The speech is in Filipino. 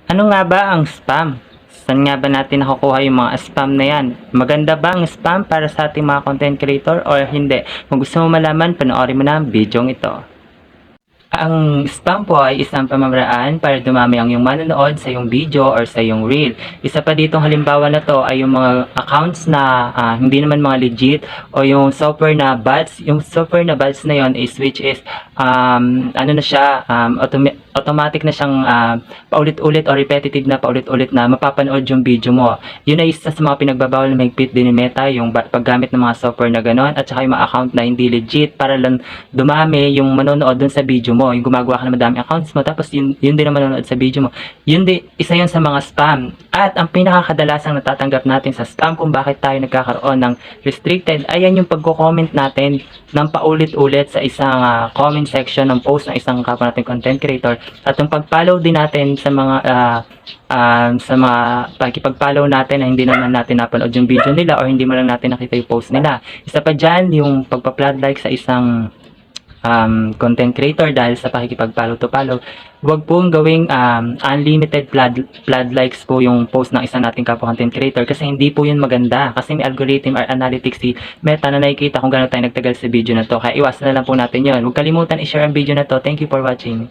Ano nga ba ang spam? Saan nga ba natin nakukuha yung mga spam na yan? Maganda ba ang spam para sa ating mga content creator or hindi? Kung gusto mo malaman, panoorin mo na ang video ito. Ang spam po ay isang pamamaraan para dumami ang iyong manonood sa iyong video or sa iyong reel. Isa pa ditong halimbawa na to ay yung mga accounts na hindi naman mga legit o yung software na bots. Yung software na bots na yon is which is ano na siya, automatic na siyang paulit-ulit o repetitive na paulit-ulit na mapapanood yung video mo. Yun ay isa sa mga pinagbabawal na mahigpit din ni Meta, yung paggamit ng mga software na gano'n at saka yung mga account na hindi legit para lang dumami yung manonood dun sa video mo. Yung gumagawa ka ng madaming accounts mo tapos yun din ang manonood sa video mo. Isa yun sa mga spam. At ang pinakakadalasang natatanggap natin sa spam kung bakit tayo nagkakaroon ng restricted, ayan yung pagko-comment natin ng paulit-ulit sa isang comment section ng post ng isang kapwa natin content creator at yung pag-follow din natin sa mga pagkipag-follow natin na hindi naman natin napanood yung video nila or hindi mo lang natin nakita yung post nila. Isa pa dyan, yung pagpa-flood like sa isang content creator dahil sa pakikipag-follow to follow. Huwag pong gawing unlimited flood likes po yung post ng isang nating kapwa content creator kasi hindi po yun maganda kasi may algorithm or analytics si Meta na nakikita kung gano'n tayo nagtagal sa video na to. Kaya iwasan na lang po natin yun. Huwag kalimutan i-share ang video na to. Thank you for watching.